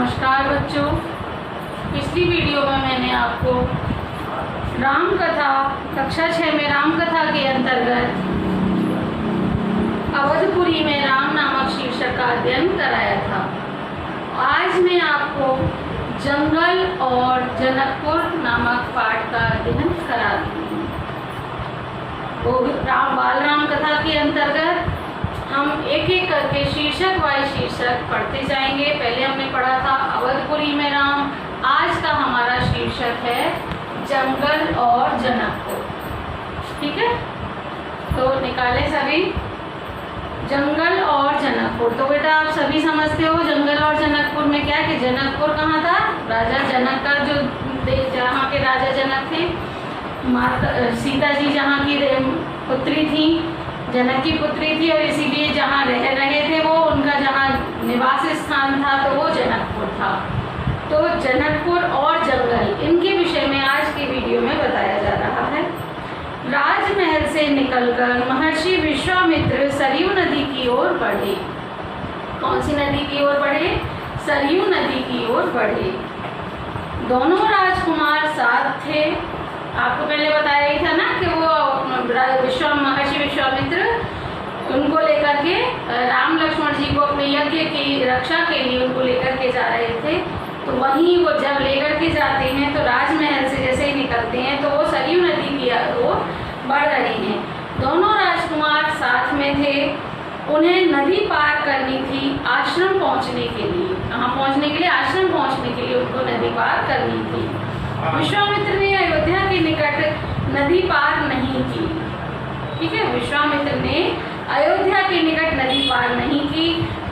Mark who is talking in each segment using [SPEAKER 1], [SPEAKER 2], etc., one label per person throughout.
[SPEAKER 1] नमस्कार बच्चों। पिछली वीडियो में मैंने आपको राम कथा कक्षा 6 में राम कथा के अंतर्गत अवधपुरी में राम नामक शीर्षक का अध्ययन कराया था। आज मैं आपको जंगल और जनकपुर नामक पाठ का अध्ययन करा रही हूँ। बाल राम कथा के अंतर्गत हम एक एक करके शीर्षक वाइज शीर्षक पढ़ते जाएंगे। पहले हमने पढ़ा था अवधपुरी में राम। आज का हमारा शीर्षक है जंगल और जनकपुर। ठीक है, तो निकाले सभी जंगल और जनकपुर। तो बेटा आप सभी समझते हो जंगल और जनकपुर में क्या कि जनकपुर कहाँ था? राजा जनक का जो जहाँ के राजा जनक थे, माता सीता जी जहाँ की पुत्री थी, जनक की पुत्री थी, और इसीलिए जहाँ रह रहे थे वो उनका जहाँ निवास स्थान था तो वो जनकपुर था। तो जनकपुर और जंगल, इनके विषय में आज की वीडियो में बताया जा रहा है। राजमहल से निकलकर महर्षि विश्वामित्र सरयू नदी की ओर बढ़े। कौन सी नदी की ओर बढ़े? सरयू नदी की ओर बढ़े। दोनों राजकुमार साथ थे। आपको पहले बताया ही था ना कि वो महर्षि विश्वामित्र उनको लेकर के राम लक्ष्मण जी को अपने यज्ञ की रक्षा के लिए उनको लेकर के जा रहे थे। तो वहीं वो जब लेकर के जाते हैं तो राजमहल से जैसे ही निकलते हैं तो वो सरयू नदी की ओर बढ़ रहे हैं। दोनों राजकुमार साथ में थे। उन्हें नदी पार करनी थी आश्रम पहुंचने के लिए। कहाँ पहुंचने के लिए? आश्रम पहुंचने के लिए उनको नदी पार करनी थी। विश्वामित्र ने अयोध्या के निकट नदी पार नहीं की। ठीक है, विश्वामित्र ने अयोध्या के निकट नदी पार नहीं की।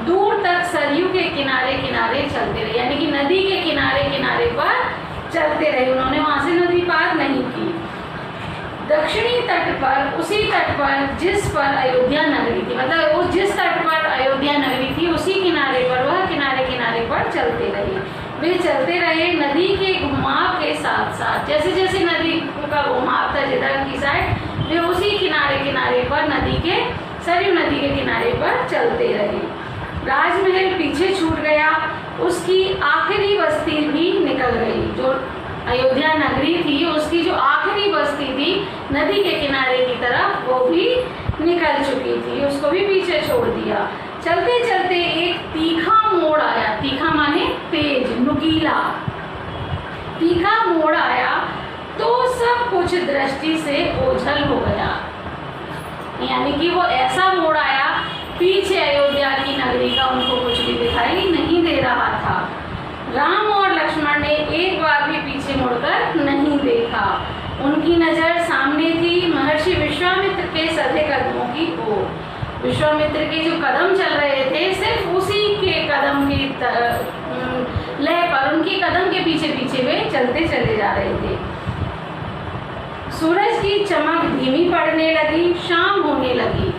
[SPEAKER 1] दूर तक सरयू के किनारे किनारे चलते रहे, यानी कि नदी के किनारे किनारे पर चलते रहे। उन्होंने वहां से नदी पार नहीं की। दक्षिणी तट पर, उसी तट पर जिस पर अयोध्या नगरी थी, मतलब वो जिस तट पर अयोध्या नगरी थी उसी किनारे पर वह किनारे किनारे पर चलते रहे। वे चलते रहे नदी के घुमाव के साथ साथ। जैसे जैसे नदी का घुमाव था जिधर की साइड, वे उसी किनारे किनारे पर नदी के सरयू नदी के किनारे पर चलते रहे। राजमहल पीछे छूट गया। उसकी आखिरी बस्ती भी निकल गई। जो अयोध्या नगरी थी उसकी जो आखिरी बस्ती थी नदी के किनारे की तरफ, वो भी निकल चुकी थी, उसको भी पीछे छोड़ दिया। चलते चलते एक तीखा मोड़ आया। तीखा माने तेज, नुकीला। तीखा मोड़ आया तो सब कुछ दृष्टि से ओझल हो गया। यानी कि वो ऐसा मोड़ आया, पीछे अयोध्या की नगरी का उनको कुछ भी दिखाई नहीं दे रहा था। राम और लक्ष्मण ने एक बार भी पीछे मुड़कर नहीं देखा। उनकी नजर सामने थी, महर्षि विश्वामित्र के सधे कदमों की ओर। विश्वामित्र के जो कदम चल रहे थे सिर्फ उसी के कदम की लय पर, उनके कदम के पीछे पीछे वे चलते चले जा रहे थे। सूरज की चमक धीमी पड़ने लगी, शाम होने लगी।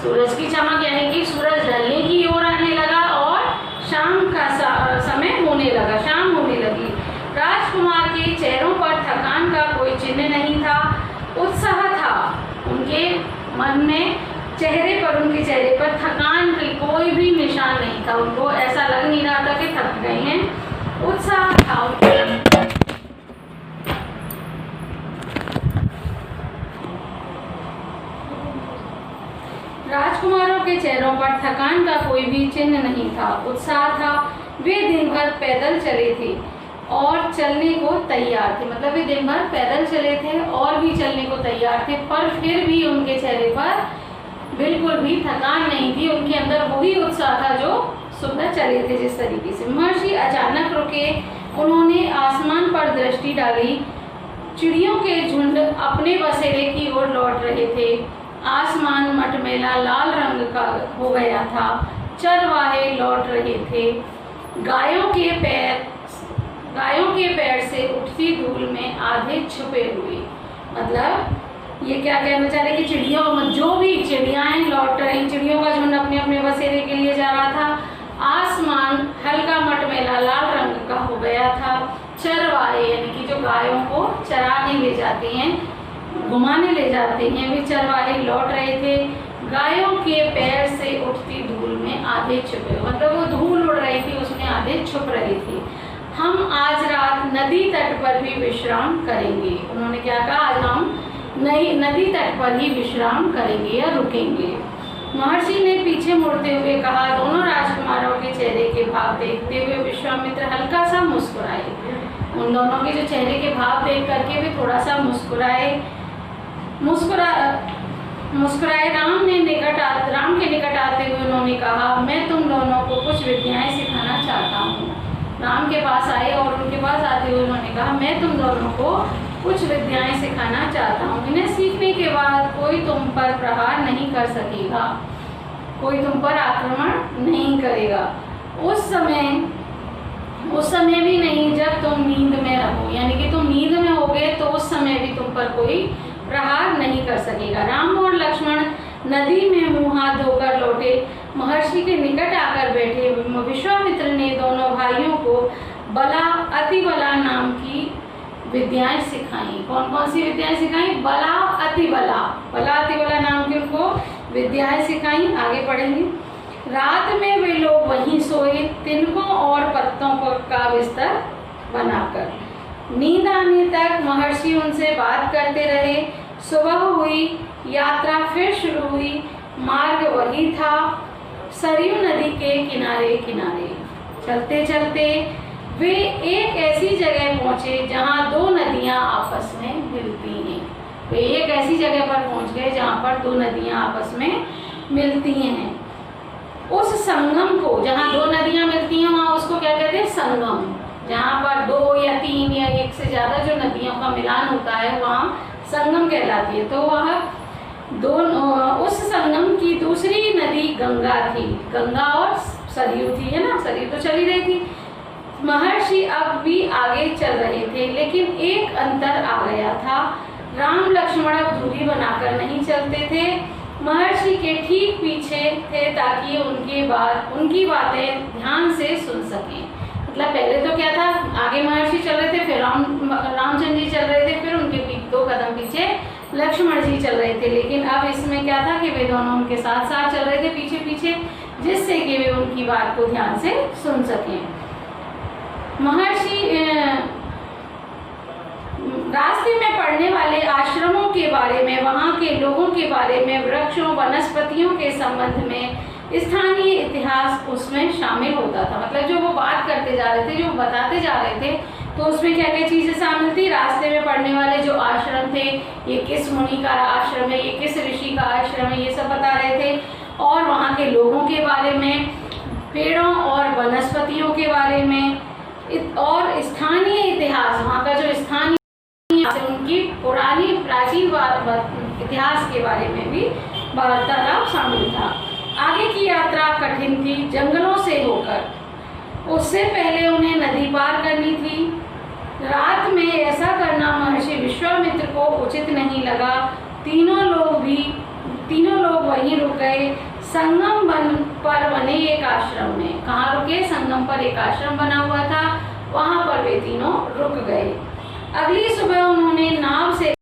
[SPEAKER 1] सूरज की चमक यानी कि सूरज ढलने की ओर आने लगा और शाम का समय होने लगा, शाम होने लगी। राजकुमार के चेहरों पर थकान का कोई चिन्ह नहीं था, उत्साह था उनके मन में। उनके चेहरे पर थकान की कोई भी निशान नहीं था। उनको ऐसा लग नहीं रहा था कि थक गए हैं, उत्साह था। राजकुमारों के चेहरों पर थकान का कोई भी चिन्ह नहीं था, उत्साह था। वे दिन भर पैदल चले थे और चलने को तैयार थे। मतलब वे दिन भर पैदल चले थे और भी चलने को तैयार थे, पर फिर भी उनके चेहरे पर बिल्कुल भी थकान नहीं थी। उनके अंदर वही उत्साह था जो सुबह चले थे जिस तरीके से। महर्षि अचानक रुके। उन्होंने आसमान पर दृष्टि डाली। चिड़ियों के झुंड अपने बसेरे की ओर लौट रहे थे। आसमान मटमैला लाल रंग का हो गया था। चरवाहे लौट रहे थे। गायों के पैर से उठती धूल में आधे छुपे हुए। मतलब ये क्या कहना चाह रहे कि चिड़ियों, जो भी चिड़ियाएं लौट रही, चिड़ियों का झुंड अपने अपने बसेरे के लिए जा रहा था। आसमान हल्का मटमैला लाल रंग का हो गया था। चरवाहे यानी कि जो गायों को चराने ले जाते हैं, घुमाने ले जाते हैं, वे चरवाहे लौट रहे थे। गायों के पैर से उठती धूल में आधे छुपे, मतलब वो धूल उड़ रही थी उसमें आधे छुप रहे थे। हम आज रात नदी तट पर भी विश्राम करेंगे। उन्होंने क्या कहा, आज हम नदी तट पर ही विश्राम करेंगे या रुकेंगे। महर्षि ने पीछे मुड़ते हुए कहा। दोनों राजकुमारों के चेहरे के भाव देखते हुए विश्वामित्र हल्का सा मुस्कुराए। उन दोनों के जो चेहरे के भाव देख करके वे थोड़ा सा मुस्कुराए। राम के निकट आते हुए उन्होंने कहा, मैं तुम दोनों को कुछ विद्याएं सिखाना चाहता हूँ। राम के पास आए और उनके पास आते हुए उन्होंने कहा, मैं तुम दोनों को कुछ विद्याएं सिखाना चाहता हूँ। इन्हें सीखने के बाद कोई तुम पर प्रहार नहीं कर सकेगा, कोई तुम पर आक्रमण नहीं करेगा। उस समय भी नहीं जब तुम नींद में रहो, यानी कि तुम नींद में होगे तो उस समय भी तुम पर कोई प्रहार नहीं कर सकेगा। राम और लक्ष्मण नदी में मुंह हाथ धोकर लौटे। महर्षि के निकट आकर बैठे। विश्वामित्र ने दोनों भाइयों को बला अति बला नाम की विद्याएं सिखाई। कौन कौन सी विद्याएं सिखाई? बला अति बला नाम की उनको विद्याएं सिखाई। आगे पढ़ेंगे। रात में वे लोग वहीं सोए, तिनकों और पत्तों का बिस्तर बनाकर। नींद आने तक महर्षि उनसे बात करते रहे। सुबह हुई, यात्रा फिर शुरू हुई। मार्ग वही था, सरयू नदी के किनारे किनारे। चलते चलते वे एक ऐसी जगह पहुंचे जहां दो नदियां आपस में मिलती हैं। वे एक ऐसी जगह पर पहुंच गए जहां पर दो नदियां आपस में मिलती हैं। उस संगम को, जहां दो नदियां मिलती हैं वहां उसको क्या कहते हैं? संगम। जहां पर दो या तीन या एक से ज्यादा जो नदियों का मिलान होता है वहां संगम कहलाती है। तो वह उस संगम की दूसरी नदी गंगा थी। गंगा और सरयू थी, है ना, सरयू तो चली रही थी। महर्षि अब भी आगे चल रहे थे, लेकिन एक अंतर आ गया था। राम लक्ष्मण अब दूरी बनाकर नहीं चलते थे, महर्षि के ठीक पीछे थे ताकि उनकी बातें ध्यान से सुन सकें। मतलब पहले तो क्या था, आगे महर्षि चल रहे थे, फिर रामचंद्र जी चल रहे थे, फिर उनके दो कदम पीछे लक्ष्मण जी चल रहे थे। लेकिन अब इसमें क्या था कि वे दोनों उनके साथ साथ चल रहे थे, पीछे पीछे, जिससे कि वे उनकी बात को ध्यान से सुन सकें। महर्षि रास्ते में पड़ने वाले आश्रमों के बारे में, वहाँ के लोगों के बारे में, वृक्षों वनस्पतियों के संबंध में स्थानीय इतिहास उसमें शामिल होता था। मतलब जो वो बात करते जा रहे थे, जो बताते जा रहे थे, तो उसमें क्या क्या चीज़ें शामिल थी? रास्ते में पड़ने वाले जो आश्रम थे, ये किस मुनि का आश्रम है, ये किस ऋषि का आश्रम है, ये सब बता रहे थे। और वहाँ के लोगों के बारे में, पेड़ों और वनस्पतियों के बारे में, और स्थानीय इतिहास, वहाँ का जो स्थानीय उनकी पुरानी प्राचीन इतिहास के बारे में भी वार्तालाप शामिल था। आगे की यात्रा कठिन थी, जंगलों से होकर। उससे पहले उन्हें नदी पार करनी थी। रात में ऐसा करना महर्षि विश्वामित्र को उचित नहीं लगा। तीनों लोग वहीं रुक गए, संगम पर बने एक आश्रम में। कहाँ रुके? संगम पर एक आश्रम बना हुआ था, वहां पर वे तीनों रुक गए। अगली सुबह उन्होंने नाव से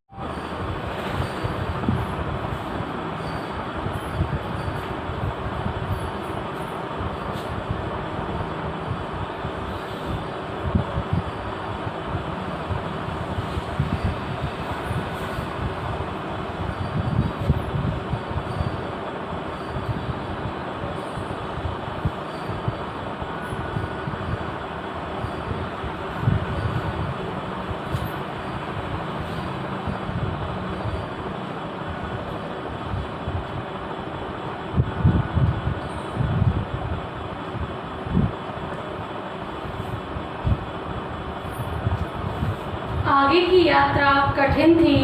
[SPEAKER 1] आगे की यात्रा कठिन थी,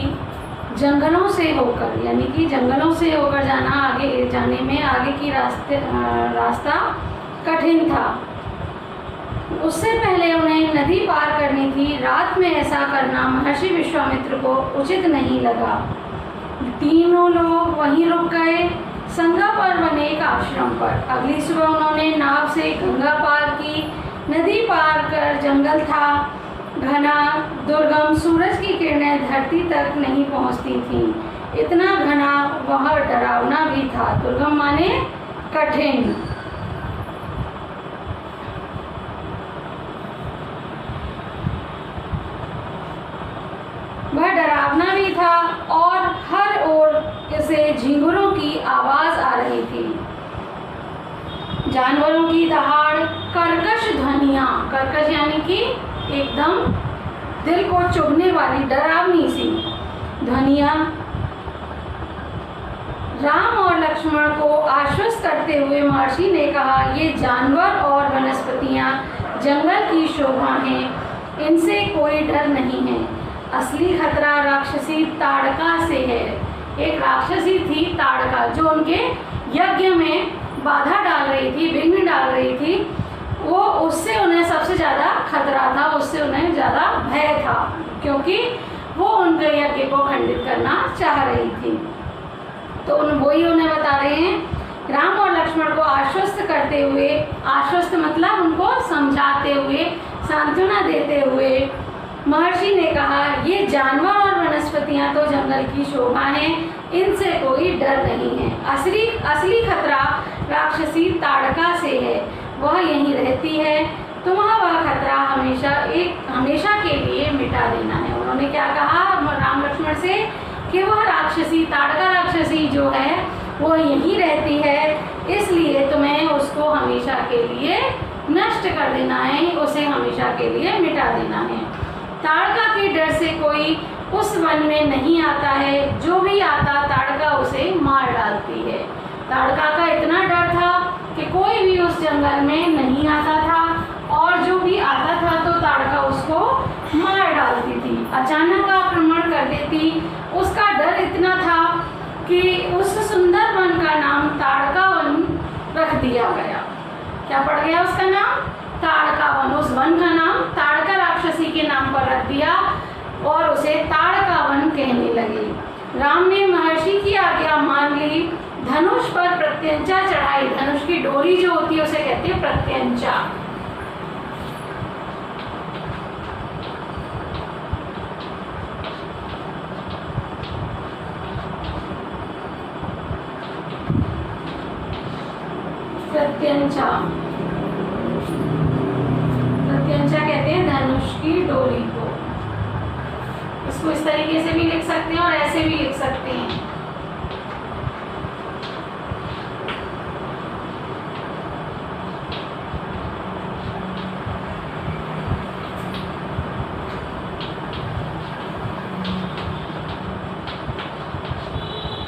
[SPEAKER 1] जंगलों से होकर, यानी कि जंगलों से होकर जाना, आगे जाने में आगे की रास्ता कठिन था। उससे पहले उन्हें नदी पार करनी थी। रात में ऐसा करना महर्षि विश्वामित्र को उचित नहीं लगा। तीनों लोग वहीं रुक गए, संगा पर बने एक आश्रम पर। अगली सुबह उन्होंने नाव से गंगा पार की। नदी पार कर जंगल था, घना, दुर्गम, सूरज की किरणें धरती तक नहीं पहुंचती थीं। इतना घना, वह डरावना भी था। दुर्गम माने कठिन। वह डरावना भी था और हर ओर से झींगुरों की आवाज आ रही थी। जानवरों की दहाड़, कर्कश ध्वनियाँ, कर्कश यानी कि एकदम दिल को चुभने वाली डरावनी सी ध्वनियाँ। राम और लक्ष्मण को आश्वस्त करते हुए महर्षि ने कहा, ये जानवर और वनस्पतियाँ जंगल की शोभा हैं, इनसे कोई डर नहीं है। असली खतरा राक्षसी ताड़का से है। एक राक्षसी थी ताड़का, जो उनके यज्ञ में बाधा डाल रही थी, विघ्न डाल रही थी। वो उससे उन्हें सबसे ज़्यादा खतरा था, उससे उन्हें ज़्यादा भय था, क्योंकि वो उनके यज्ञ को खंडित करना चाह रही थी। तो वही उन्हें बता रहे हैं। राम और लक्ष्मण को आश्वस्त करते हुए, आश्वस्त मतलब उनको समझाते हुए, सांत्वना देते हुए महर्षि ने कहा, ये जानवर और वनस्पतियां तो जंगल की शोभा हैं, इनसे कोई डर नहीं है। असली खतरा राक्षसी ताड़का से है, वह यहीं रहती है। तुम्हें वह खतरा हमेशा के लिए मिटा देना है। उन्होंने क्या कहा राम लक्ष्मण से कि वह राक्षसी ताड़का राक्षसी जो है वो यहीं रहती है, इसलिए तुम्हें उसको हमेशा के लिए नष्ट कर देना है, उसे हमेशा के लिए मिटा देना है। ताड़का के डर से कोई उस वन में नहीं आता है, जो भी आता ताड़का उसे मार डालती है। ताड़का का इतना डर था कि कोई भी उस जंगल में नहीं आता था, और जो भी आता था तो ताड़का उसको मार डालती थी, अचानक आक्रमण कर देती। उसका डर इतना था कि उस सुंदर वन का नाम ताड़का वन रख दिया गया। क्या पड़ गया उसका नाम? ताड़का वन। उस वन का नाम ताड़का राक्षसी के नाम पर रख दिया और उसे ताड़का वन कहने लगे। राम ने महर्षि की आज्ञा मान ली, धनुष पर प्रत्यंचा चढ़ाई। धनुष की डोरी जो होती है उसे कहते हैं प्रत्यंचा। प्रत्यंचा कहते हैं धनुष की डोरी को। इसको इस तरीके से भी लिख सकते हैं और ऐसे भी लिख सकते हैं।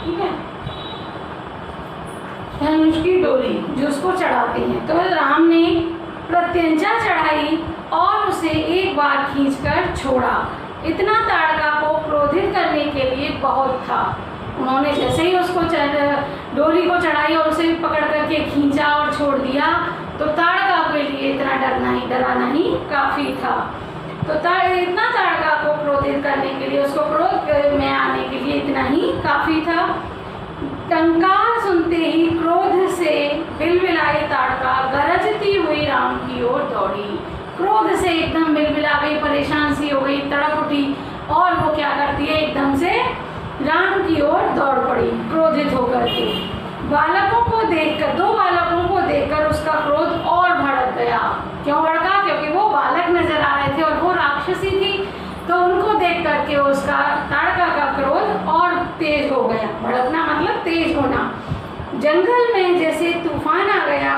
[SPEAKER 1] ठीक है, धनुष की डोरी जो उसको चढ़ाते हैं। तो राम ने प्रत्यंचा चढ़ाई और उसे एक बार खींचकर छोड़ा। इतना ताड़का को क्रोधित करने के लिए बहुत था। उन्होंने जैसे ही उसको डोरी को चढ़ाई और उसे पकड़ करके खींचा और छोड़ दिया, तो ताड़का के लिए इतना डराना ही काफ़ी था। तो इतना ताड़का को क्रोधित करने के लिए, उसको क्रोध में आने के लिए इतना ही काफ़ी था। टंकार सुनते ही क्रोध से बिलबिलाई ताड़का गरजती हुई राम की ओर दौड़ी। क्रोध से एकदम बिलबिला गई, परेशान सी हो गई, तड़प उठी और वो क्या करती है, एकदम से राम की ओर दौड़ पड़ी क्रोधित होकर के। बालकों को देखकर, दो बालकों को देखकर उसका क्रोध और भड़क गया। क्यों भड़का? क्योंकि वो बालक नजर आ रहे थे और वो राक्षसी थी, तो उनको देख करके उसका ताड़का का क्रोध और तेज हो गया। भड़कना मतलब तेज होना। जंगल में जैसे तूफान आ गया,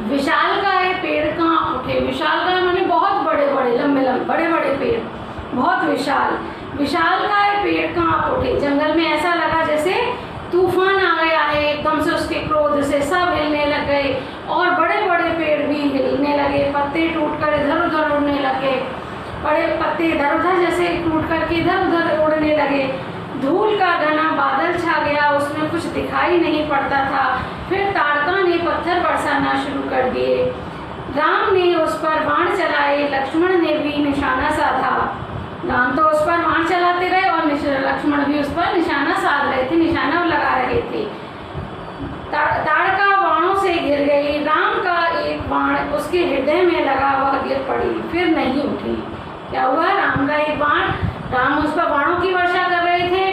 [SPEAKER 1] विशालकाय पेड़ कांप उठे। विशालकाय माने बहुत बड़े बड़े, लंबे लंबे बड़े बड़े पेड़, बहुत विशाल। विशालकाय पेड़ कांप उठे। जंगल में ऐसा लगा जैसे तूफान आ गया है, एकदम से उसके क्रोध से सब हिलने लग गए और बड़े बड़े पेड़ भी हिलने लगे, पत्ते टूटकर इधर उधर उड़ने लगे। बड़े पत्ते इधर उधर जैसे टूट करके इधर उधर उड़ने लगे। धूल का घना बादल छा गया, उसमें कुछ दिखाई नहीं पड़ता था। फिर ताड़का ने पत्थर बरसाना शुरू कर दिए। राम ने उस पर बाण चलाए, लक्ष्मण ने भी निशाना साधा। राम तो उस पर बाण चलाते रहे और लक्ष्मण भी उस पर निशाना साध रहे थे, निशाना लगा रहे थे। ताड़का बाणों से गिर गई। राम का एक बाण उसके हृदय में लगा, वह गिर पड़ी, फिर नहीं उठी। क्या हुआ? राम का एक बाण, राम उस पर बाणों की वर्षा कर रहे थे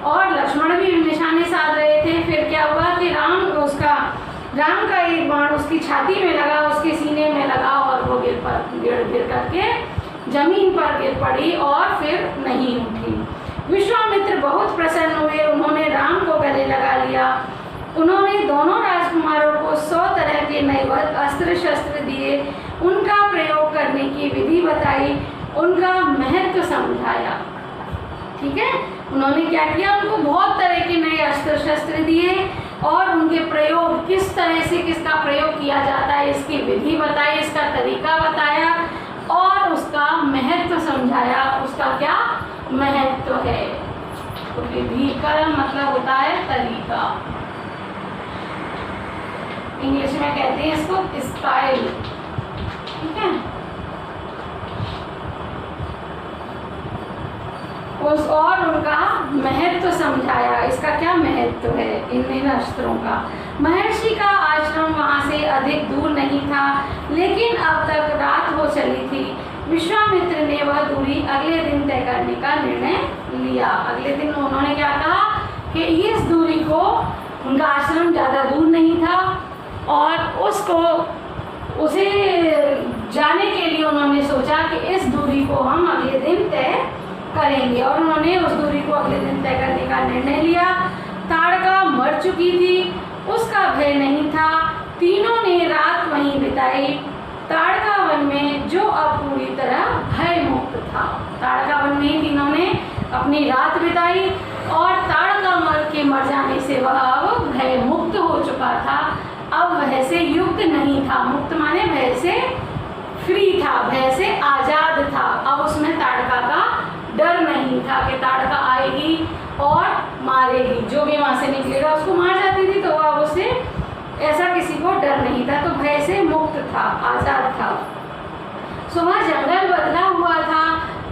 [SPEAKER 1] और लक्ष्मण भी निशाने साध रहे थे। फिर क्या हुआ कि राम का एक बाण उसकी छाती में लगा, उसके सीने में लगा और वो गिर करके जमीन पर गिर पड़ी और फिर नहीं उठी। विश्वामित्र बहुत प्रसन्न हुए, उन्होंने राम को गले लगा लिया। उन्होंने दोनों राजकुमारों को 100 तरह के नए अस्त्र शस्त्र दिए, उनका प्रयोग करने की विधि बताई, उनका महत्व समझाया। ठीक है, उन्होंने क्या किया, उनको बहुत तरह के नए अस्त्र शस्त्र दिए और उनके प्रयोग किस तरह से किसका प्रयोग किया जाता है इसकी विधि बताई, इसका तरीका बताया और उसका महत्व समझाया। उसका क्या महत्व है? तो विधि का मतलब होता है तरीका, इंग्लिश में कहते हैं इसको स्टाइल। ठीक है, और उनका महत्व समझाया। इसका क्या महत्व है इन अस्त्रों का? महर्षि का आश्रम वहाँ से अधिक दूर नहीं था, लेकिन अब तक रात हो चली थी। विश्वामित्र ने वह दूरी अगले दिन तय करने का निर्णय लिया। अगले दिन उन्होंने क्या कहा कि इस दूरी को, उनका आश्रम ज़्यादा दूर नहीं था और उसे जाने के लिए उन्होंने सोचा कि इस दूरी को हम अगले दिन तय करेंगे और उन्होंने उस दूरी को अगले दिन तय करने का निर्णय लिया। ताड़का मर चुकी थी, उसका भय नहीं था। तीनों ने रात वहीं बिताई। ताड़का वन में जो अब पूरी तरह भय मुक्त था। ताड़का वन में तीनों ने अपनी रात बिताई और ताड़का मर जाने से वह अब भय मुक्त हो चुका था। अब भय से युक्त नहीं था, मुक्त माने भय से फ्री था, भय से आजाद था। अब उसमें ताड़का का डर नहीं था कि ताड़का आएगी और मारेगी, जो भी वहां से निकलेगा उसको मार जाती थी, तो अब उसे ऐसा किसी को डर नहीं था, तो भय से मुक्त था, आजाद था। सुबह जंगल बदला हुआ था,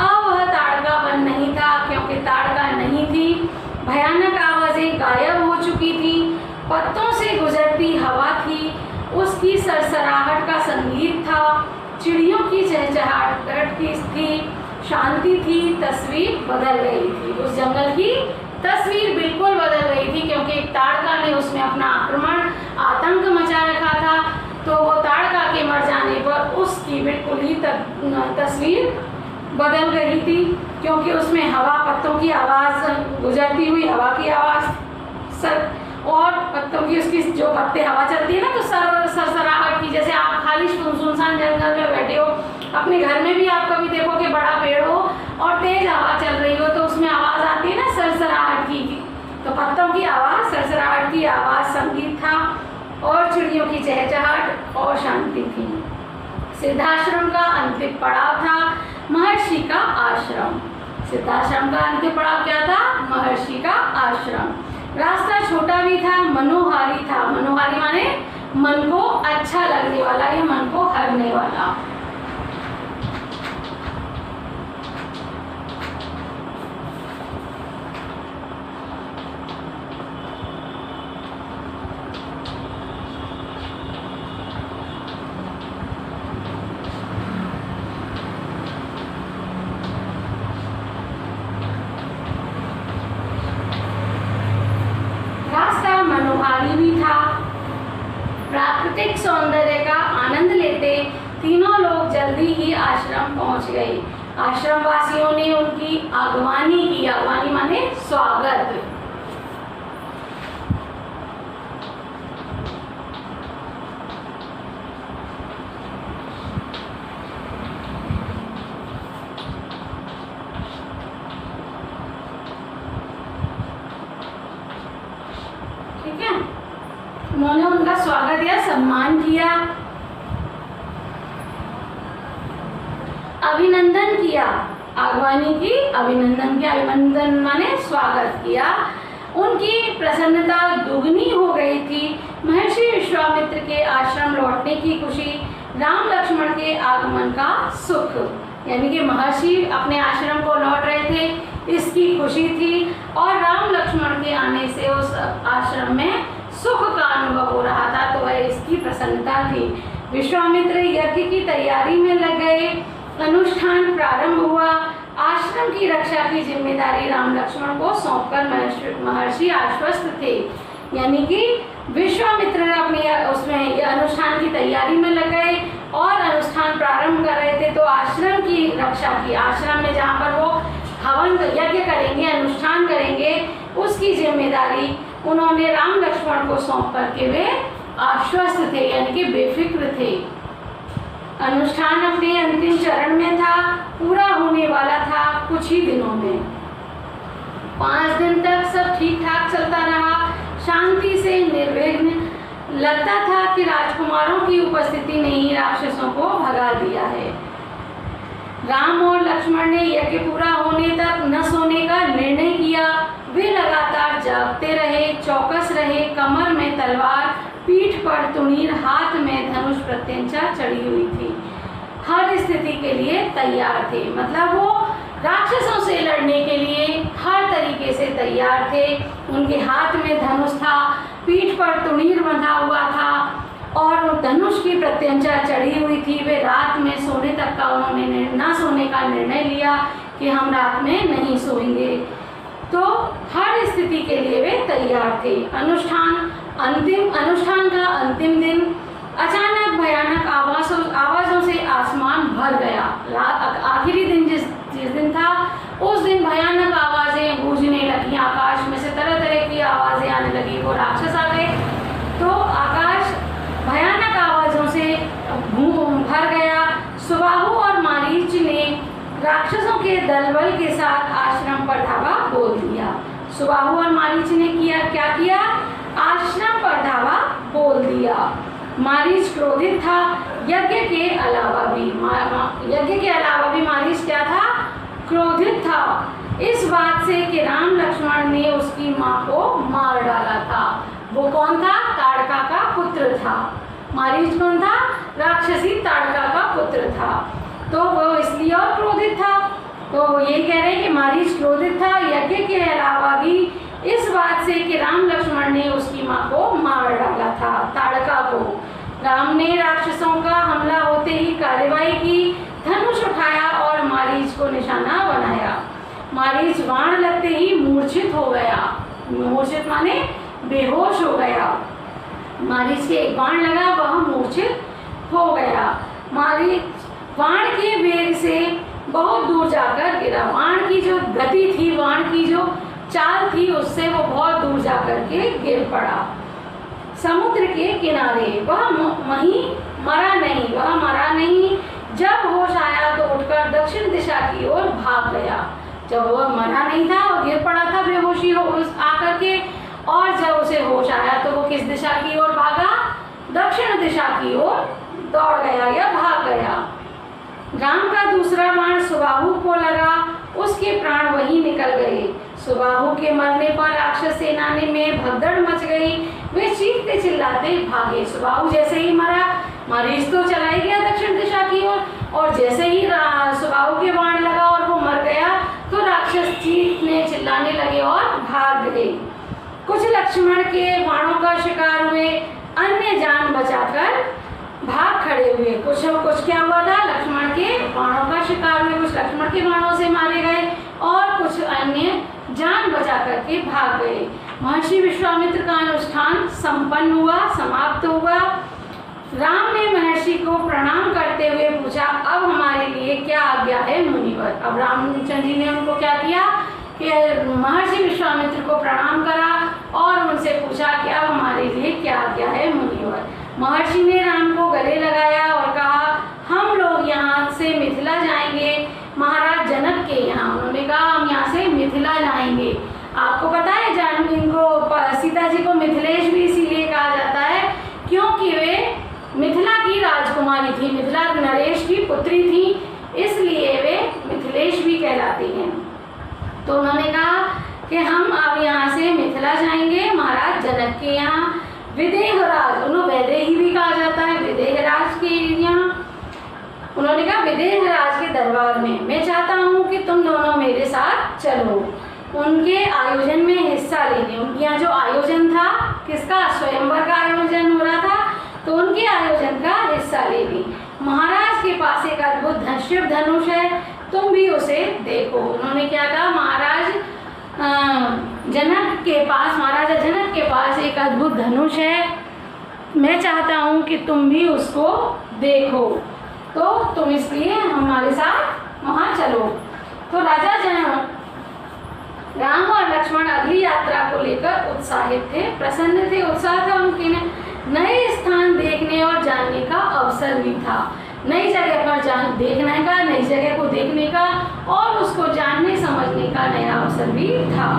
[SPEAKER 1] अब वह ताड़का वन नहीं था क्योंकि ताड़का नहीं थी। भयानक आवाजें गायब हो चुकी थी, पत्तों से गुजरती हवा थी, उसकी सरसराहट का संगीत था, चिड़ियों की चहचहाहट थी, शांति थी। तस्वीर बदल गई थी, उस जंगल की तस्वीर बिल्कुल बदल गई थी क्योंकि ताड़का ने उसमें अपना आक्रमण, आतंक मचा रखा था। तो वो ताड़का के मर जाने पर उसकी बिल्कुल ही तस्वीर बदल रही थी क्योंकि उसमें हवा, पत्तों की आवाज़, गुजरती हुई हवा की आवाज़ और पत्तों की, उसकी जो पत्ते हवा चलती है ना तो सरसराहट की, जैसे आप खाली सुनसान जंगल में बैठे हो, अपने घर में भी आप कभी देखो कि बड़ा पेड़ हो और तेज हवा चल रही हो तो उसमें आवाज़ आती है ना सरसराहट की, तो पत्तों की आवाज़, सरसराहट की आवाज़ संगीत था और चिड़ियों की चहचहाहट और शांति थी। सिद्धाश्रम का अंतिम पड़ाव था महर्षि का आश्रम। सिद्धाश्रम का अंतिम पड़ाव क्या था? महर्षि का आश्रम। रास्ता छोटा भी था, मनोहारी था। मनोहारी माने मन को अच्छा लगने वाला या मन को हरने वाला। भी था। प्राकृतिक सौंदर्य का आनंद लेते तीनों लोग जल्दी ही आश्रम पहुंच गए। आश्रम वासियों ने उनकी आगवानी की। आगवानी माने स्वागत। ठीक है, उन्होंने उनका स्वागत या सम्मान किया, अभिनंदन किया। आगवानी की, अभिनंदन किया। अभिनंदन माने स्वागत किया। उनकी प्रसन्नता दुगनी हो गई थी। महर्षि विश्वामित्र के आश्रम लौटने की खुशी, राम लक्ष्मण के आगमन का सुख, यानी कि महर्षि अपने आश्रम को लौट रहे थे, इसकी खुशी थी और राम लक्ष्मण के आने से उस आश्रम में सुख का अनुभव हो रहा था, तो वह इसकी प्रसन्नता थी। विश्वामित्र यज्ञ की तैयारी में लग गए। अनुष्ठान प्रारंभ हुआ। आश्रम की रक्षा की जिम्मेदारी राम लक्ष्मण को सौंपकर महर्षि आश्वस्त थे, यानी कि विश्वामित्र अपने उसमें अनुष्ठान की तैयारी में लग गए और अनुष्ठान प्रारंभ कर रहे थे तो आश्रम की रक्षा की, आश्रम में जहाँ पर वो हवन यज्ञ करेंगे, अनुष्ठान करेंगे, उसकी जिम्मेदारी उन्होंने राम लक्ष्मण को सौंप करके वे आश्वस्त थे, यानी कि बेफिक्र थे। अनुष्ठान अपने अंतिम चरण में था, पूरा होने वाला था कुछ ही दिनों में। 5 दिन तक सब ठीक ठाक चलता रहा, शांति से निर्विघ्न। लगता था कि राजकुमारों की उपस्थिति ने ही राक्षसों को भगा दिया है। राम और लक्ष्मण ने यज्ञ पूरा होने तक न सोने का निर्णय किया। वे लगातार जागते रहे, चौकस रहे, कमर में तलवार, पीठ पर तुणीर, हाथ में धनुष प्रत्यंचा चढ़ी हुई थी। हर स्थिति के लिए तैयार थे, मतलब वो राक्षसों से लड़ने के लिए हर तरीके से तैयार थे। उनके हाथ में धनुष था, पीठ पर तुणीर बंधा हुआ था और धनुष की प्रत्यंचा चढ़ी हुई थी। वे रात में सोने तक का उन्होंने न सोने का निर्णय लिया कि हम रात में नहीं सोएंगे। तो हर स्थिति के लिए वे तैयार थे। अनुष्ठान का अंतिम दिन अचानक भयानक आवाजों से आसमान भर गया। आखिरी दिन जिस दिन था उस दिन भयानक आवाजें गूंजने लगी, आकाश में से तरह तरह की आवाजें आने लगी। वो राक्षस आ गए तो आकाश भयानक आवाजों से भर गया। सुबाहु और मारीच ने राक्षसों के दलबल के साथ आश्रम पर धावा बोल दिया। सुबाहु और मारीच ने क्या किया? आश्रम पर धावा बोल दिया। मारीच क्रोधित था, यज्ञ के अलावा भी मारीच क्या था? क्रोधित था इस बात से कि राम लक्ष्मण ने उसकी माँ को मार डाला था। वो कौन था? ताड़का का पुत्र था। मारीच कौन था? राक्षसी ताड़का का पुत्र था। तो वो इसलिए और क्रोधित था। तो वो ये कह रहे हैं कि मारीच क्रोधित था यज्ञ के अलावा भी इस बात से कि राम लक्ष्मण ने उसकी माँ को मार डाला था, ताड़का को। राम ने राक्षसों का हमला होते ही कार्रवाई की, धनुष उठाया और मारीच को निशाना बनाया। मारीच बाण लगते ही मूर्छित हो गया। मूर्छित माने बेहोश हो गया। मारीच के एक बाण लगा, वह मूर्छित हो गया। मारीच बाण के वेग से बहुत दूर जाकर गिरा। बाण की जो गति थी, बाण की जो चाल थी, उससे वो बहुत दूर जाकर के गिर पड़ा। समुद्र के किनारे वह मरा नहीं। जब होश आया तो उठकर दक्षिण दिशा की ओर भाग गया। जब वह मरा नहीं था और गिर पड़ा था बेहोशी आकर के, और जब उसे होश आया तो वो किस दिशा की ओर भागा? दक्षिण दिशा की ओर दौड़ गया या भाग गया। राम का दूसरा बाण सुबाहु को लगा, उसके प्राण वहीं निकल गए। सुबाहु के मरने पर राक्षस सेना में भगदड़ मच गई। वे चीखते चिल्लाते भागे। सुबाहु जैसे ही मरा, मारीच तो चला ही गया दक्षिण दिशा की ओर, और जैसे ही सुबाहु के बाण लगा और वो मर गया तो राक्षस चीखने चिल्लाने लगे और भाग गए। कुछ लक्ष्मण के बाणों का शिकार हुए, अन्य जान बचाकर भाग खड़े हुए। कुछ क्या हुआ था? लक्ष्मण के बाणों का शिकार हुए, कुछ लक्ष्मण के बाणों से मारे गए और कुछ अन्य जान बचा करके भाग गए। महर्षि विश्वामित्र का अनुष्ठान संपन्न हुआ, समाप्त हुआ। राम ने महर्षि को प्रणाम करते हुए पूछा, अब हमारे लिए क्या आज्ञा है मुनिवर? अब रामचंद्र जी ने उनको क्या किया कि महर्षि विश्वामित्र को प्रणाम करा और उनसे पूछा कि अब हमारे लिए क्या आज्ञा है मुनिवर? महर्षि ने राम को गले लगाया और कहा, हम लोग यहाँ से मिथिला जाएंगे, महाराज जनक के यहाँ। उन्होंने कहा हम यहाँ से मिथिला जाएंगे। आपको पता है सीता जी को मिथिलेश भी इसीलिए कहा जाता है क्योंकि वे मिथिला की राजकुमारी थी, मिथिला नरेश की पुत्री थी, इसलिए वे मिथिलेश भी कहलाती हैं। तो उन्होंने कहा कि हम अब यहाँ से मिथिला जाएंगे महाराज जनक के यहाँ। विदेहराज, उन्होंने वैदेही भी कहा जाता है, विदेहराज के यहाँ। उन्होंने कहा विदेहराज के दरबार में मैं चाहता हूँ कि तुम दोनों मेरे साथ चलो, उनके आयोजन में हिस्सा लेने। उनके यहाँ जो आयोजन था, किसका? स्वयंवर का आयोजन हो रहा था, तो उनके आयोजन का हिस्सा लेने। महाराज के पास एक अद्भुत शिव धनुष है, तुम भी उसे देखो। उन्होंने क्या कहा? महाराजा जनक के पास एक अद्भुत धनुष है, मैं चाहता हूँ कि तुम भी उसको देखो। तो तुम इसलिए हमारे साथ वहां चलो। तो राजा जनक, राम और लक्ष्मण अगली यात्रा को लेकर उत्साहित थे, प्रसन्न थे, उत्साह था उनके में। नए स्थान देखने और जानने का अवसर भी था, नई जगह पर देखने का, नई जगह को देखने का और उसको जानने समझने का नया अवसर भी था।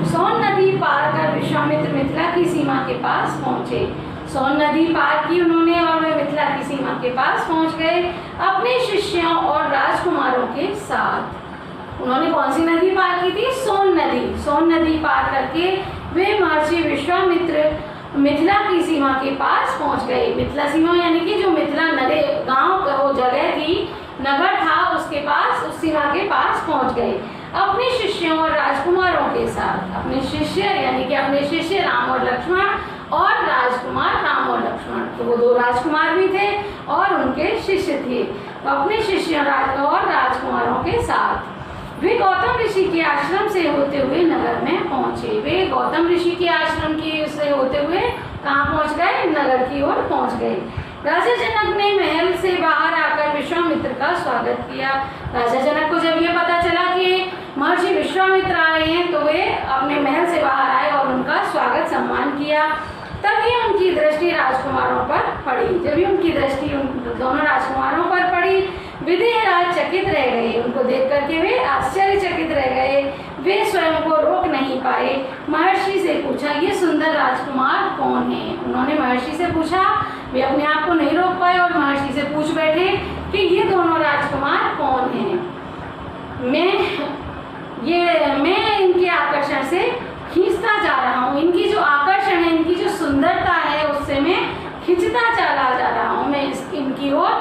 [SPEAKER 1] सोन नदी पार कर विश्वामित्र मिथिला की सीमा के पास पहुंचे। सोन नदी पार की उन्होंने और वे मिथिला की सीमा के पास पहुंच गए अपने शिष्यों और राजकुमारों के साथ। उन्होंने कौन सी नदी पार की थी? सोन नदी। सोन नदी पार करके वे महर्षि विश्वामित्र मिथिला की सीमा के पास पहुंच गए। मिथिला सीमा यानी कि जो मिथिला नरे गांव का वो जगह थी, नगर था, उसके पास, उस सीमा के पास पहुंच गए अपने शिष्यों और राजकुमारों के साथ। अपने शिष्य यानी कि अपने शिष्य राम और लक्ष्मण और राजकुमार राम और लक्ष्मण, तो वो दो राजकुमार भी थे और उनके शिष्य थे। तो अपने शिष्यों और राजकुमारों के साथ वे गौतम ऋषि के आश्रम से होते हुए नगर में पहुंचे। वे गौतम ऋषि के आश्रम की से होते हुए कहाँ पहुंच गए? नगर की ओर पहुंच गए। राजा जनक ने महल से बाहर आकर विश्वामित्र का स्वागत किया। राजा जनक को जब ये पता चला कि महर्षि विश्वामित्र आ रहे हैं तो वे अपने महल से बाहर आए और उनका स्वागत सम्मान किया। तभी उनकी दृष्टि राजकुमारों पर पड़ी। जब भी उनकी दृष्टि उन दोनों राजकुमारों पर पड़ी, विदेहराज चकित रह गए। उनको देख करके वे आश्चर्यचकित रह गए। वे स्वयं को रोक नहीं पाए। महर्षि से पूछा, ये सुंदर राजकुमार कौन है? उन्होंने महर्षि से पूछा, वे अपने आप को नहीं रोक पाए और महर्षि से पूछ बैठे कि ये दोनों राजकुमार कौन हैं? मैं इनके आकर्षण से खींचता जा रहा हूँ। इनकी जो आकर्षण है, इनकी जो सुंदरता है, उससे मैं खिंचता चला जा रहा हूँ। इनकी ओर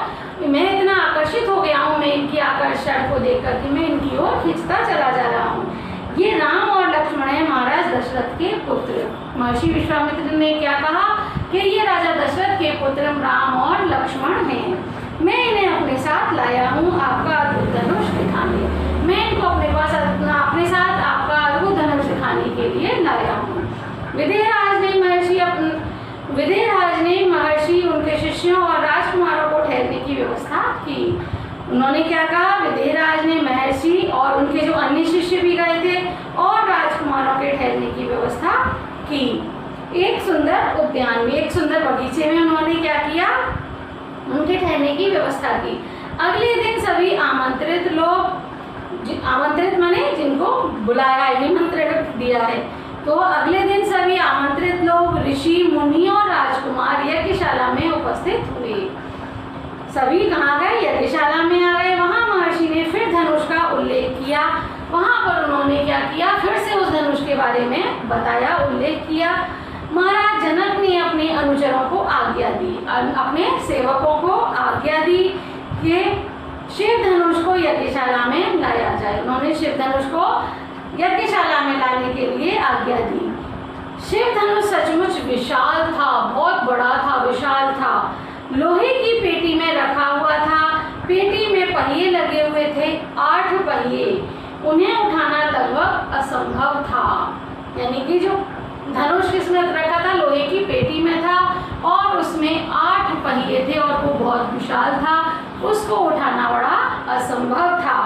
[SPEAKER 1] मैं इतना आकर्षित हो गया हूँ, मैं इनकी आकर्षण को देख करके मैं इनकी ओर खिंचता चला जा रहा हूँ। ये राम और लक्ष्मण है, महाराज दशरथ के पुत्र। महर्षि विश्वामित्र ने क्या कहा कि ये राजा दशरथ के पुत्र राम और लक्ष्मण हैं। मैं इन्हें अपने साथ लाया हूँ आपका अद्भुत धनुष दिखाने। मैं इनको अपने साथ आपका अद्भुत धनुष दिखाने के लिए लाया हूँ। विदेहराज ने महर्षि, उनके शिष्यों और राजकुमारों को ठहरने की व्यवस्था की। उन्होंने क्या कहा? विदेहराज ने महर्षि और उनके जो अन्य शिष्य भी गए थे और राजकुमारों के ठहरने की व्यवस्था की। एक सुंदर उद्यान में, एक सुंदर बगीचे में उन्होंने क्या किया? उनके ठहरने की व्यवस्था की। अगले दिन सभी आमंत्रित लोग, आमंत्रित माने जिनको बुलाया है, निमंत्रण दिया है, तो अगले दिन सभी आमंत्रित लोग ऋषि, मुनि और राजकुमार यज्ञशाला में उपस्थित हुए। सभी कहाँ गए? यज्ञशाला में आ गए। वहाँ महर्षि ने फिर धनुष का उल्लेख किया। वहाँ पर उन्होंने क्या किया? फिर से उस धनुष के बारे में बताया, उल्लेख किया। महाराज जनक ने अपने अनुचरों को आज्ञा दी, अपने सेवकों को आज्ञा दी कि शिव धनुष को यज्ञशाला में लाया जाए। उन्होंने शिव धनुष को यज्ञशाला में लाने के लिए आज्ञा दी। शिव धनुष सचमुच विशाल था, बहुत बड़ा था, विशाल था। लोहे की पेटी में रखा हुआ था। पेटी में पहिए लगे हुए थे, 8 पहिए। उन्हें उठाना लगभग असंभव था। यानी कि जो धनुष किसमें रखा था? लोहे की पेटी में था और उसमें 8 पहिए थे और वो बहुत विशाल था। उसको उठाना बड़ा असंभव था।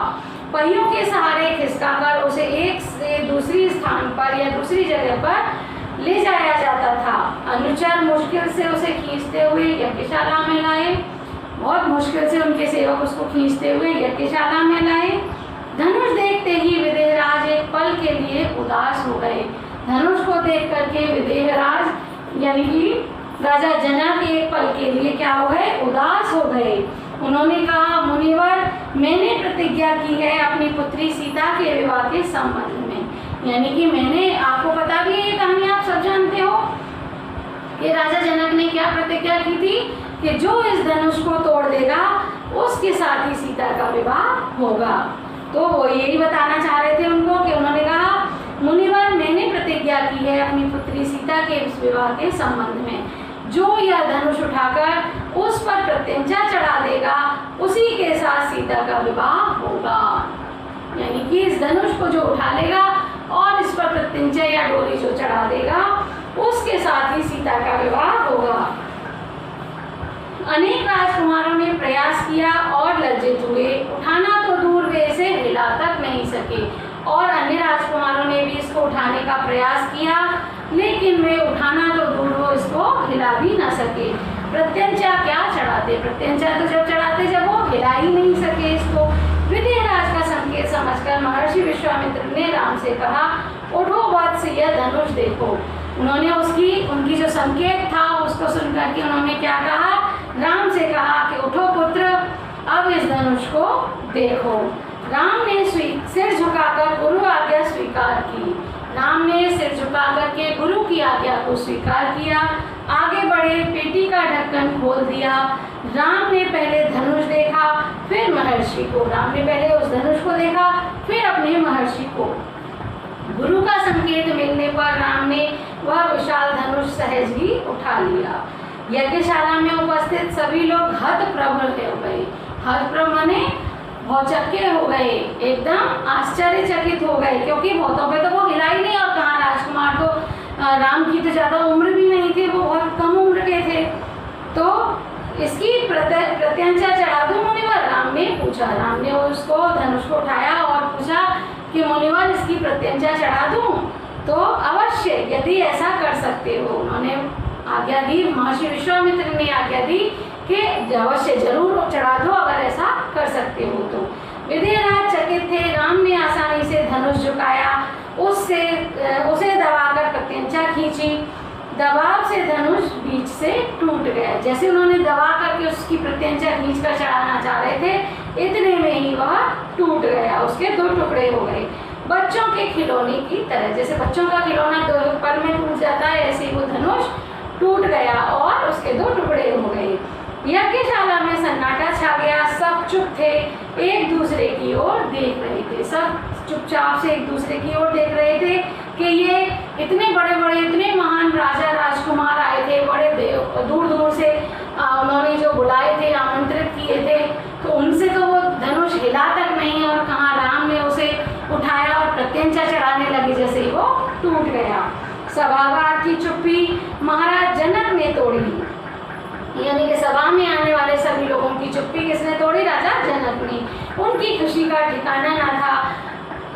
[SPEAKER 1] पहियों के सहारे खिसकाकर उसे एक से दूसरी स्थान पर या दूसरी जगह पर ले जाया जाता था। अनुचर मुश्किल से उसे खींचते हुए यज्ञशाला में लाए। बहुत मुश्किल से उनके सेवक उसको खींचते हुए यज्ञशाला में लाए। धनुष देखते ही विदेहराज एक पल के लिए उदास हो गए। धनुष को देख करके विदेहराज यानी कि राजा जनक एक पल के लिए क्या हो गए? उदास हो गए। उन्होंने कहा, मुनिवर, मैंने प्रतिज्ञा की है अपनी पुत्री सीता के विवाह के संबंध में। यानी कि मैंने, आपको पता भी है ये कहानी, आप सब जानते हो कि राजा जनक ने क्या प्रतिज्ञा की थी कि जो इस धनुष को तोड़ देगा उसके साथ ही सीता का विवाह होगा। तो वो यही बताना चाह रहे थे उनको कि उन्होंने कहा, मुनिवर, मैंने प्रतिज्ञा की है अपनी पुत्री सीता के इस विवाह के संबंध में। जो यह धनुष उठाकर उस पर प्रत्यंचा चढ़ा देगा उसी के साथ सीता का विवाह होगा। यानी कि इस धनुष को जो उठा लेगा और इस पर प्रत्यंचा या डोरी जो चढ़ा देगा उसके साथ ही सीता का विवाह होगा। अनेक राजकुमारों ने सके। और अन्य राजकुमारों ने भी इसको उठाने का प्रयास किया, लेकिन वे उठाना तो दूर हो, इसको हिला भी न सके। प्रत्यंचा क्या चढ़ाते, प्रत्यंचा तो जब चढ़ाते जब वो हिला ही नहीं सके इसको। विदेहराज का संकेत समझकर महर्षि विश्वामित्र ने राम से कहा, उठो वत्स, यह धनुष देखो। उन्होंने उनकी जो संकेत था उसको सुनकर के उन्होंने क्या कहा, राम से कहा कि उठो पुत्र, अब इस धनुष को देखो। राम ने सिर झुकाकर गुरु आज्ञा स्वीकार की। राम ने सिर झुकाकर के गुरु की आज्ञा को स्वीकार किया, आगे बढ़े, पेटी का ढक्कन खोल दिया। राम ने पहले धनुष देखा, फिर महर्षि को। राम ने पहले उस धनुष को देखा, फिर अपने महर्षि को। गुरु का संकेत मिलने पर राम ने वह विशाल धनुष सहज ही उठा लिया। यज्ञशाला में उपस्थित सभी लोग हतप्रभ हो गए। हतप्रभ माने भौचक्के हो गए, एकदम आश्चर्यचकित हो गए, क्योंकि बहुतों पे तो वो हिला ही नहीं। और कहाँ, राजकुमार तो राम की तो ज़्यादा उम्र भी नहीं थी, वो बहुत कम उम्र के थे। तो इसकी प्रत्यंचा चढ़ा दूं मुनिवर, राम ने पूछा। राम ने उसको धनुष को उठाया और पूछा कि मुनिवर इसकी प्रत्यंचा चढ़ा दूं? तो अवश्य, यदि ऐसा कर सकते हो। उन्होंने आज्ञा दी, महर्षि विश्वामित्र ने आज्ञा दी कि अवश्य जरूर चढ़ा दो अगर ऐसा कर सकते हो तो। विदेहराज चकित थे। राम ने आसानी से धनुष झुकाया, उसे दबाकर प्रत्यंचा खींची। दबाव से धनुष बीच से टूट गया। जैसे उन्होंने दबा करके उसकी प्रत्यंचा खींचकर चढ़ाना चाह रहे थे, इतने में ही वह टूट गया, उसके दो टुकड़े हो गए। बच्चों के खिलौने की तरह, जैसे बच्चों का खिलौना दो पल में टूट जाता है, ऐसे ही वो धनुष टूट गया और उसके दो टुकड़े हो गए। यज्ञशाला में सन्नाटा छा गया, सब चुप थे, एक दूसरे की ओर देख रहे थे। सब चुपचाप से एक दूसरे की ओर देख रहे थे कि ये इतने बड़े बड़े, इतने महान राजा राजकुमार आए थे, बड़े दूर दूर से उन्होंने जो बुलाए थे, आमंत्रित किए थे, तो उनसे तो वो धनुष हिला तक नहीं, और कहाँ राम ने उसे उठाया और प्रत्यंचा चढ़ाने लगे, जैसे ही वो टूट गया। सभागार की चुप्पी महाराज जनक ने तोड़ी, यानी कि सभा में आने वाले सभी लोगों की चुप्पी किसने तोड़ी? राजा जनक ने। उनकी खुशी का ठिकाना न था।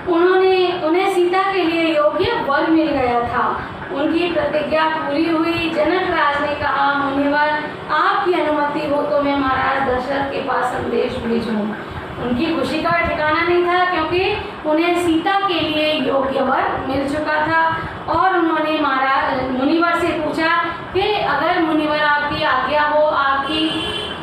[SPEAKER 1] उन्हें सीता के लिए योग्य वर मिल गया था। उनकी प्रतिज्ञा पूरी हुई। जनक राज ने कहा, मुनिवर आपकी अनुमति हो तो मैं महाराज दशरथ के पास संदेश भेजूं। उनकी खुशी का ठिकाना नहीं था, क्योंकि उन्हें सीता के लिए योग्य वर मिल चुका था। और उन्होंने महाराज मुनिवर से पूछा कि अगर मुनिवर आपकी आज्ञा हो, आपकी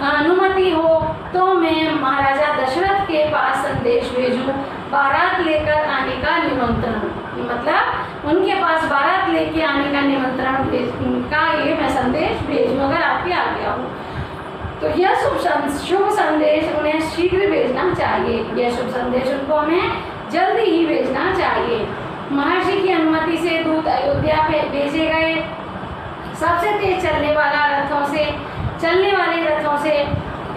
[SPEAKER 1] अनुमति हो, तो मैं महाराजा दशरथ के पास संदेश भेजूं, बारात लेकर आने का निमंत्रण। मतलब उनके पास बारात लेके आने का निमंत्रण का ये मैं संदेश भेजूं, अगर आपकी आज्ञा हो। तो यह शुभ संदेश उन्हें शीघ्र भेजना चाहिए। यह शुभ संदेश उनको हमें जल्दी ही भेजना चाहिए। महर्षि की अनुमति से दूत अयोध्या पे भेजे गए। सबसे तेज चलने वाले रथों से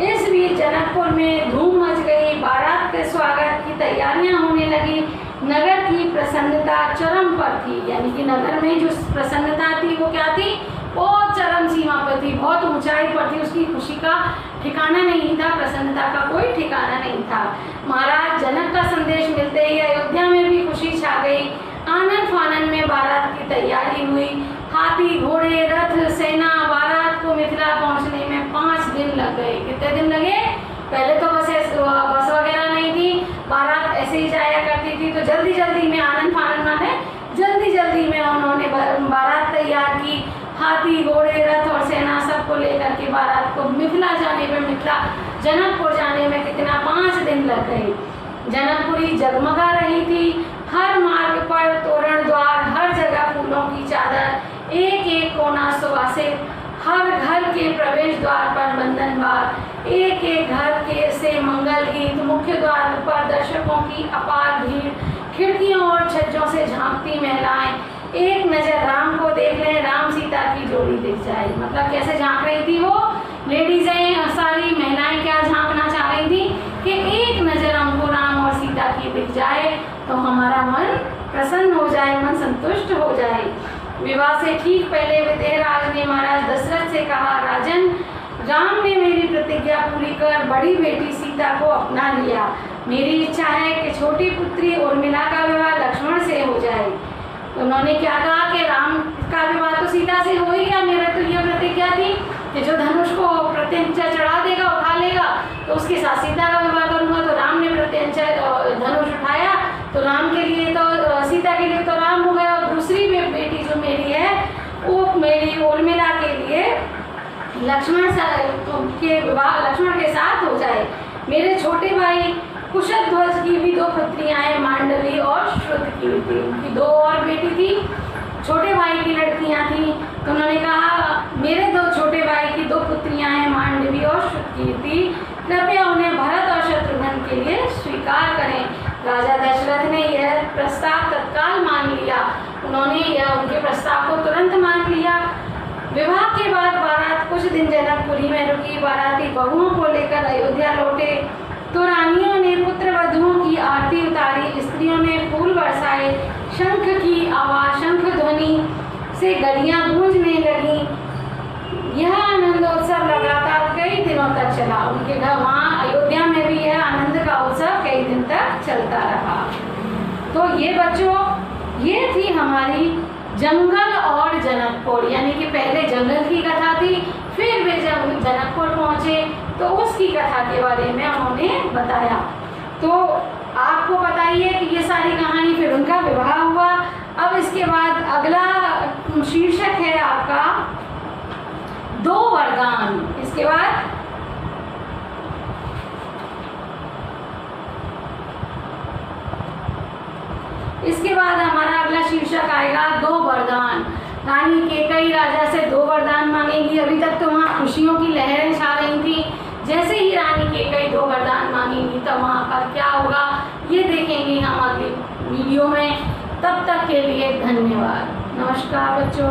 [SPEAKER 1] इस बीच जनकपुर में धूम मच गई। बारात के स्वागत की तैयारियां होने लगी। नगर की प्रसन्नता चरम पर थी, यानी कि नगर में जो प्रसन्नता थी वो क्या थी? बहुत चरम सीमा पर थी, बहुत ऊंचाई पर थी। उसकी खुशी का ठिकाना नहीं था, प्रसन्नता का कोई ठिकाना नहीं था। महाराज जनक का संदेश मिलते ही अयोध्या में भी खुशी छा गई। आनन फानन में बारात की तैयारी हुई। हाथी, घोड़े, रथ, सेना, बारात को मिथिला पहुंचने में 5 दिन लग गए। कितने दिन लगे? पहले तो बस वगैरह नहीं थी, बारात ऐसे ही जाया करती थी, तो जल्दी जल्दी में आनन फानन माने जल्दी में उन्होंने बारात तैयार की। हाथी, घोड़े, रथ और सेना सबको लेकर के बारात को मिथिला जनकपुर जाने में कितना 5 दिन लग गए। जनकपुरी जगमगा रही थी। हर मार्ग पर तोरण द्वार, हर जगह फूलों की चादर, एक एक कोना सुवासित। हर घर के प्रवेश द्वार पर बंधनवार, एक एक घर के से मंगल गीत। मुख्य द्वार पर दर्शकों की अपार भीड़, खिड़कियों और छज्जों से झांकती महिलाएं। एक नजर राम को देख लें, राम सीता की जोड़ी दिख जाए। मतलब कैसे झांक रही थी वो लेडीजें, सारी महिलाएं क्या झांकना चाह रही थी कि एक नजर हमको राम और सीता की दिख जाए तो हमारा मन प्रसन्न हो जाए, मन संतुष्ट हो जाए। विवाह से ठीक पहले विदेहराज ने महाराज दशरथ से कहा, राजन, राम ने मेरी प्रतिज्ञा पूरी कर बड़ी बेटी सीता को अपना लिया। मेरी इच्छा है कि छोटी पुत्री उर्मिला का विवाह लक्ष्मण से हो जाए। उन्होंने क्या कहा कि राम का विवाह तो सीता से हो ही गया, मेरा तो यह प्रतिज्ञा थी कि जो धनुष को प्रत्यंचा चढ़ा देगा, उठा लेगा, तो उसके साथ सीता का विवाह करूंगा। तो राम ने प्रत्यंचा धनुष उठाया, तो राम के लिए तो सीता के लिए तो राम हो गया, और दूसरी बेटी जो मेरी है वो मेरी उर्मिला के लिए लक्ष्मण के साथ हो जाए। मेरे छोटे भाई कुशध्वज की भी 2 पुत्रियां हैं, मांडवी और श्रुतकीर्ति, उनकी 2 और बेटी थी, छोटे भाई की लड़कियां थी। तो उन्होंने कहा मेरे 2 छोटे भाई की 2 पुत्रियां हैं, मांडवी और श्रुतकीर्ति, कृपया उन्हें भरत और शत्रुघ्न के लिए स्वीकार करें। राजा दशरथ ने यह प्रस्ताव तत्काल मान लिया। उन्होंने यह उनके प्रस्ताव को तुरंत मान लिया। विवाह के बाद बारात कुछ दिन जनकपुरी में रुकी। बाराती बहुओं को लेकर अयोध्या लौटे तो रानियों ने पुत्र वधुओं की आरती उतारी, स्त्रियों ने फूल बरसाए, शंख की आवाज, शंख ध्वनि से गलियां गूंजने लगी। यह आनंदोत्सव लगातार कई दिनों तक चला। उनके घर वहाँ अयोध्या में भी यह आनंद का उत्सव कई दिन तक चलता रहा। तो ये बच्चों, ये थी हमारी जंगल और जनकपुर, यानी कि पहले जंगल की कथा थी, फिर वे जब जनकपुर पहुँचे तो उसकी कथा के बारे में उन्होंने बताया। तो आपको पता ही है कि ये सारी कहानी, फिर उनका विवाह हुआ। अब इसके बाद अगला शीर्षक है आपका 2 वरदान। इसके बाद हमारा अगला शीर्षक आएगा 2 वरदान। रानी कैकेयी राजा से 2 वरदान मांगेंगी। अभी तक तो वहाँ खुशियों की लहरें छा रही थी, जैसे ही रानी कैकेयी 2 वरदान मांगेंगी तब वहाँ पर क्या होगा ये देखेंगे हम अगले वीडियो में। तब तक के लिए धन्यवाद। नमस्कार बच्चों।